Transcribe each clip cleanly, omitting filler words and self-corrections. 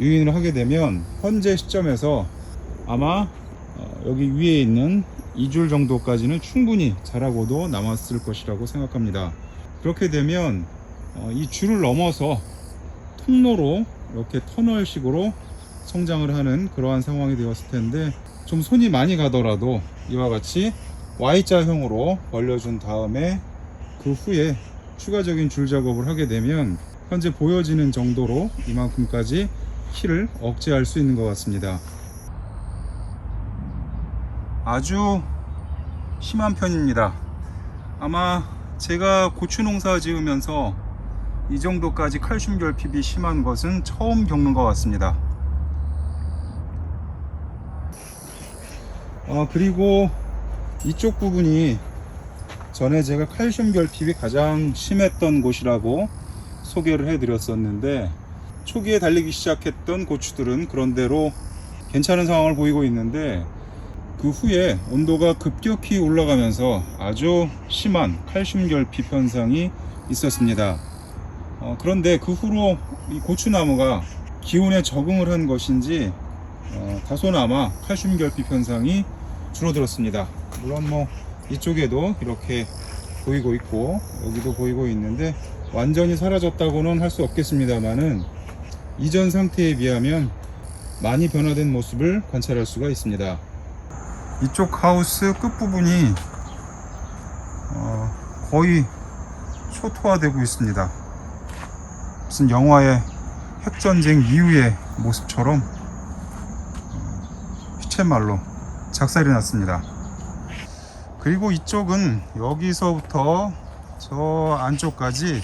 유인을 하게 되면 현재 시점에서 아마 여기 위에 있는 2줄 정도까지는 충분히 자라고도 남았을 것이라고 생각합니다. 그렇게 되면 이 줄을 넘어서 통로로 이렇게 터널식으로 성장을 하는 그러한 상황이 되었을 텐데, 좀 손이 많이 가더라도 이와 같이 Y자형으로 벌려준 다음에 그 후에 추가적인 줄 작업을 하게 되면 현재 보여지는 정도로 이만큼까지 키를 억제할 수 있는 것 같습니다. 아주 심한 편입니다. 아마 제가 고추 농사 지으면서 이 정도까지 칼슘 결핍이 심한 것은 처음 겪는 것 같습니다. 그리고 이쪽 부분이 전에 제가 칼슘 결핍이 가장 심했던 곳이라고 소개를 해드렸었는데, 초기에 달리기 시작했던 고추들은 그런대로 괜찮은 상황을 보이고 있는데, 그 후에 온도가 급격히 올라가면서 아주 심한 칼슘 결핍 현상이 있었습니다. 그런데 그 후로 이 고추나무가 기온에 적응을 한 것인지 다소나마 칼슘 결핍 현상이 줄어들었습니다. 물론 이쪽에도 이렇게 보이고 있고 여기도 보이고 있는데 완전히 사라졌다고는 할 수 없겠습니다만은 이전 상태에 비하면 많이 변화된 모습을 관찰할 수가 있습니다. 이쪽 하우스 끝부분이 거의 초토화되고 있습니다. 무슨 영화의 핵전쟁 이후의 모습처럼 시쳇말로 작살이 났습니다. 그리고 이쪽은 여기서부터 저 안쪽까지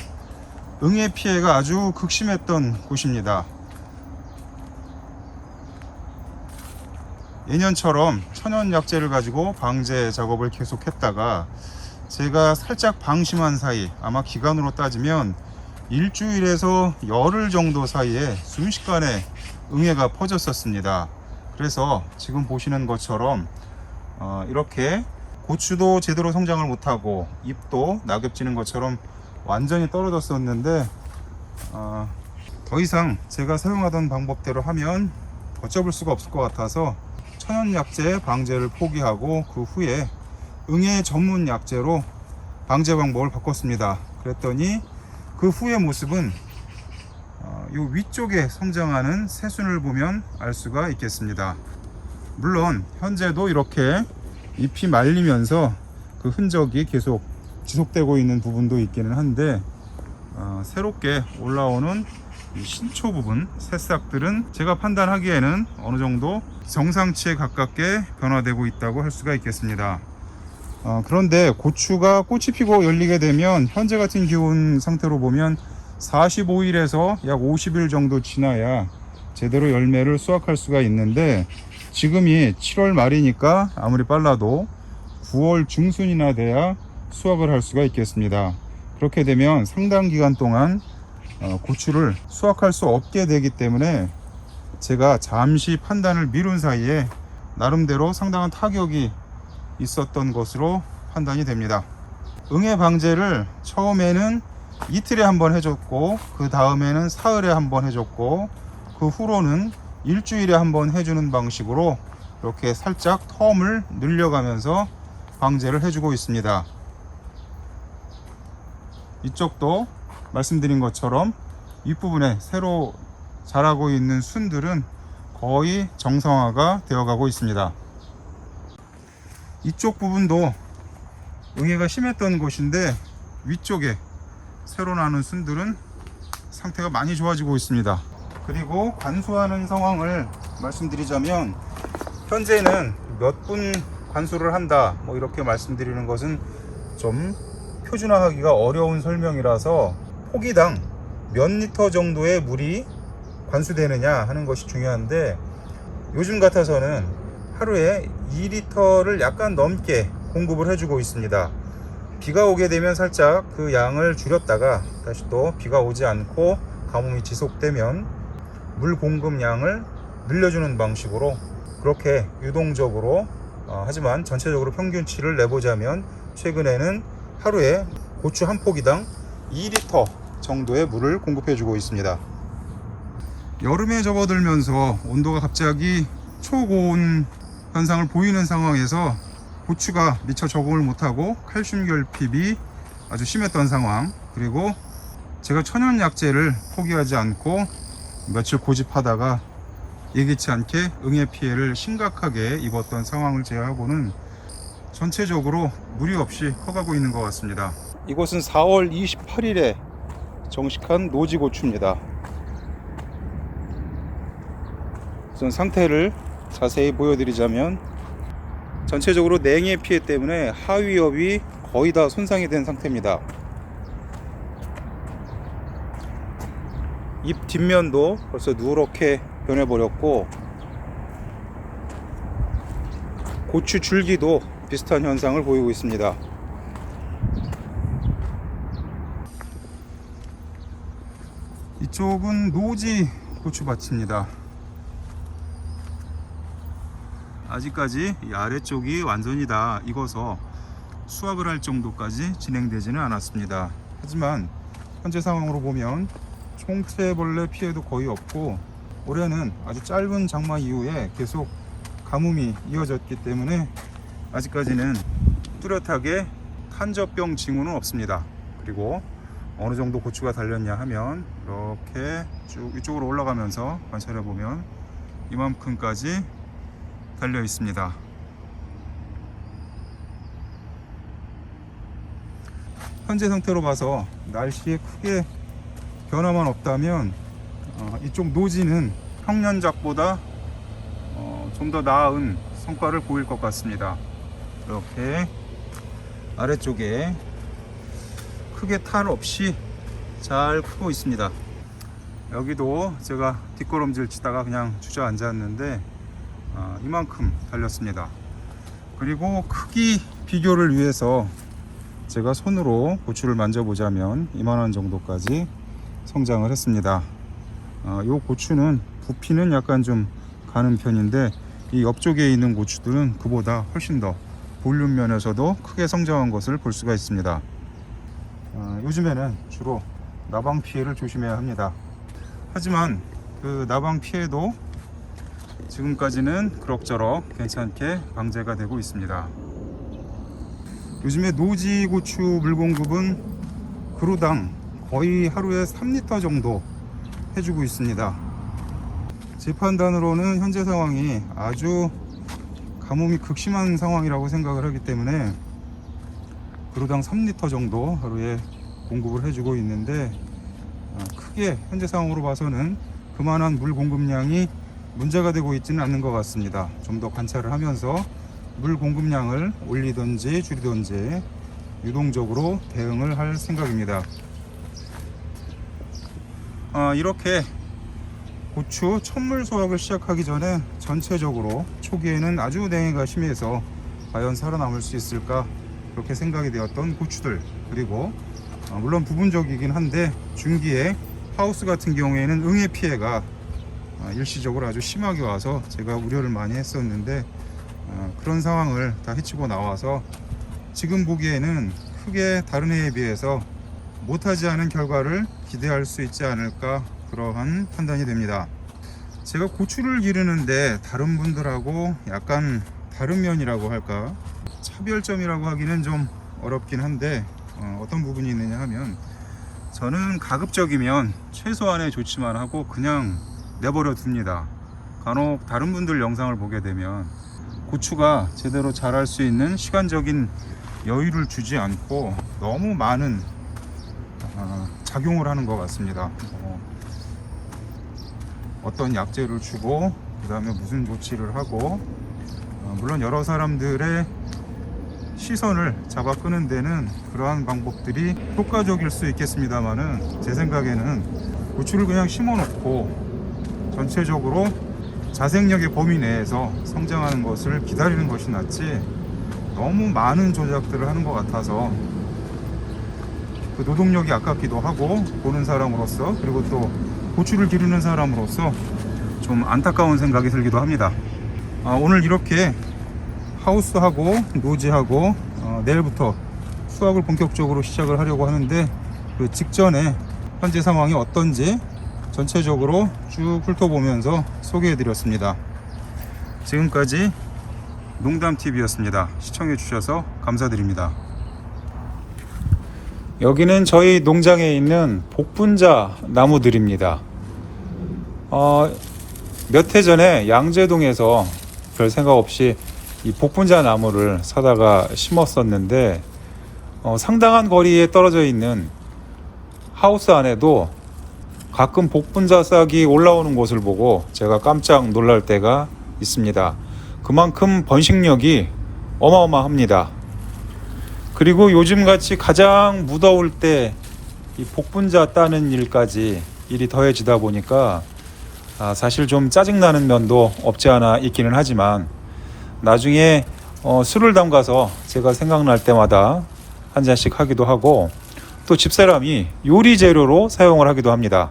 응애 피해가 아주 극심했던 곳입니다. 예년처럼 천연약재를 가지고 방제 작업을 계속했다가 제가 살짝 방심한 사이, 아마 기간으로 따지면 일주일에서 열흘 정도 사이에 순식간에 응애가 퍼졌었습니다. 그래서 지금 보시는 것처럼 이렇게 고추도 제대로 성장을 못하고 잎도 낙엽지는 것처럼 완전히 떨어졌었는데, 더 이상 제가 사용하던 방법대로 하면 걷잡을 수가 없을 것 같아서 천연약재 방제를 포기하고 그 후에 응애 전문 약재로 방제 방법을 바꿨습니다. 그랬더니 그 후의 모습은 이 위쪽에 성장하는 새순을 보면 알 수가 있겠습니다. 물론 현재도 이렇게 잎이 말리면서 그 흔적이 계속 지속되고 있는 부분도 있기는 한데, 새롭게 올라오는 이 신초 부분 새싹들은 제가 판단하기에는 어느 정도 정상치에 가깝게 변화되고 있다고 할 수가 있겠습니다. 그런데 고추가 꽃이 피고 열리게 되면 현재 같은 기온 상태로 보면 45일에서 약 50일 정도 지나야 제대로 열매를 수확할 수가 있는데, 지금이 7월 말이니까 아무리 빨라도 9월 중순이나 돼야 수확을 할 수가 있겠습니다. 그렇게 되면 상당 기간 동안 고추를 수확할 수 없게 되기 때문에 제가 잠시 판단을 미룬 사이에 나름대로 상당한 타격이 있었던 것으로 판단이 됩니다. 응애 방제를 처음에는 이틀에 한번 해줬고, 그 다음에는 사흘에 한번 해줬고, 그 후로는 일주일에 한번 해주는 방식으로 이렇게 살짝 텀을 늘려가면서 방제를 해주고 있습니다. 이쪽도 말씀드린 것처럼 윗부분에 새로 자라고 있는 순들은 거의 정상화가 되어가고 있습니다. 이쪽 부분도 응애가 심했던 곳인데 위쪽에 새로 나는 순들은 상태가 많이 좋아지고 있습니다. 그리고 관수하는 상황을 말씀드리자면, 현재는 몇 분 관수를 한다 이렇게 말씀드리는 것은 좀 표준화하기가 어려운 설명이라서 포기당 몇 리터 정도의 물이 관수되느냐 하는 것이 중요한데, 요즘 같아서는 하루에 2리터를 약간 넘게 공급을 해주고 있습니다. 비가 오게 되면 살짝 그 양을 줄였다가 다시 또 비가 오지 않고 가뭄이 지속되면 물 공급량을 늘려주는 방식으로 그렇게 유동적으로, 하지만 전체적으로 평균치를 내보자면 최근에는 하루에 고추 한 포기당 2리터 정도의 물을 공급해 주고 있습니다. 여름에 접어들면서 온도가 갑자기 초고온 현상을 보이는 상황에서 고추가 미처 적응을 못하고 칼슘 결핍이 아주 심했던 상황, 그리고 제가 천연 약재를 포기하지 않고 며칠 고집하다가 예기치 않게 응애 피해를 심각하게 입었던 상황을 제외하고는 전체적으로 무리 없이 커가고 있는 것 같습니다. 이곳은 4월 28일에 정식한 노지고추입니다. 우선 상태를 자세히 보여드리자면 전체적으로 냉해 피해 때문에 하위엽이 거의 다 손상이 된 상태입니다. 잎 뒷면도 벌써 누렇게 변해버렸고, 고추 줄기도 비슷한 현상을 보이고 있습니다. 이쪽은 노지 고추밭입니다. 아직까지 이 아래쪽이 완전히 다 익어서 수확을 할 정도까지 진행되지는 않았습니다. 하지만 현재 상황으로 보면 총체벌레 피해도 거의 없고, 올해는 아주 짧은 장마 이후에 계속 가뭄이 이어졌기 때문에 아직까지는 뚜렷하게 탄저병 징후는 없습니다. 그리고 어느 정도 고추가 달렸냐 하면 이렇게 쭉 이쪽으로 올라가면서 관찰해 보면 이만큼까지 달려 있습니다. 현재 상태로 봐서 날씨에 크게 변화만 없다면 이쪽 노지는 평년작보다 좀 더 나은 성과를 보일 것 같습니다. 이렇게 아래쪽에 크게 탈 없이 잘 크고 있습니다. 여기도 제가 뒷걸음질 치다가 그냥 주저앉았는데 이만큼 달렸습니다. 그리고 크기 비교를 위해서 제가 손으로 고추를 만져보자면 이만한 정도까지 성장을 했습니다. 이 고추는 부피는 약간 좀 가는 편인데 이 옆쪽에 있는 고추들은 그보다 훨씬 더 볼륨 면에서도 크게 성장한 것을 볼 수가 있습니다. 요즘에는 주로 나방 피해를 조심해야 합니다. 하지만 그 나방 피해도 지금까지는 그럭저럭 괜찮게 방제가 되고 있습니다. 요즘에 노지 고추 물 공급은 그루당 거의 하루에 3리터 정도 해주고 있습니다. 제 판단으로는 현재 상황이 아주 가뭄이 극심한 상황이라고 생각을 하기 때문에 그루당 3리터 정도 하루에 공급을 해주고 있는데, 크게 현재 상황으로 봐서는 그만한 물 공급량이 문제가 되고 있지는 않는 것 같습니다. 좀 더 관찰을 하면서 물 공급량을 올리든지 줄이든지 유동적으로 대응을 할 생각입니다. 이렇게 고추 첫물 수확을 시작하기 전에 전체적으로 초기에는 아주 냉해가 심해서 과연 살아남을 수 있을까 그렇게 생각이 되었던 고추들, 그리고 물론 부분적이긴 한데 중기에 하우스 같은 경우에는 응애 피해가 일시적으로 아주 심하게 와서 제가 우려를 많이 했었는데, 그런 상황을 다 헤치고 나와서 지금 보기에는 크게 다른 해에 비해서 못하지 않은 결과를 기대할 수 있지 않을까, 그러한 판단이 됩니다. 제가 고추를 기르는데 다른 분들하고 약간 다른 면이라고 할까, 차별점이라고 하기는 좀 어렵긴 한데 어떤 부분이 있느냐 하면, 저는 가급적이면 최소한의 조치만 하고 그냥 내버려 둡니다. 간혹 다른 분들 영상을 보게 되면 고추가 제대로 자랄 수 있는 시간적인 여유를 주지 않고 너무 많은 작용을 하는 것 같습니다. 어떤 약재를 주고 그 다음에 무슨 조치를 하고, 물론 여러 사람들의 시선을 잡아 끄는 데는 그러한 방법들이 효과적일 수 있겠습니다만은, 제 생각에는 고추를 그냥 심어 놓고 전체적으로 자생력의 범위 내에서 성장하는 것을 기다리는 것이 낫지, 너무 많은 조작들을 하는 것 같아서 그 노동력이 아깝기도 하고, 보는 사람으로서 그리고 또 고추를 기르는 사람으로서 좀 안타까운 생각이 들기도 합니다. 오늘 이렇게 하우스하고 노지하고 내일부터 수확을 본격적으로 시작을 하려고 하는데, 그 직전에 현재 상황이 어떤지 전체적으로 쭉 훑어보면서 소개해드렸습니다. 지금까지 농담TV였습니다. 시청해주셔서 감사드립니다. 여기는 저희 농장에 있는 복분자 나무들입니다. 몇 해 전에 양재동에서 별 생각 없이 이 복분자 나무를 사다가 심었었는데 상당한 거리에 떨어져 있는 하우스 안에도 가끔 복분자 싹이 올라오는 곳을 보고 제가 깜짝 놀랄 때가 있습니다. 그만큼 번식력이 어마어마합니다. 그리고 요즘같이 가장 무더울 때 이 복분자 따는 일이 더해지다 보니까 사실 좀 짜증나는 면도 없지 않아 있기는 하지만 나중에 술을 담가서 제가 생각날 때마다 한 잔씩 하기도 하고 또 집사람이 요리 재료로 사용을 하기도 합니다.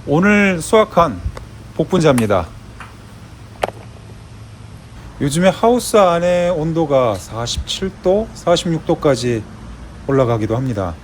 오늘 수확한 복분자입니다. 요즘에 하우스 안에 온도가 47도, 46도까지 올라가기도 합니다.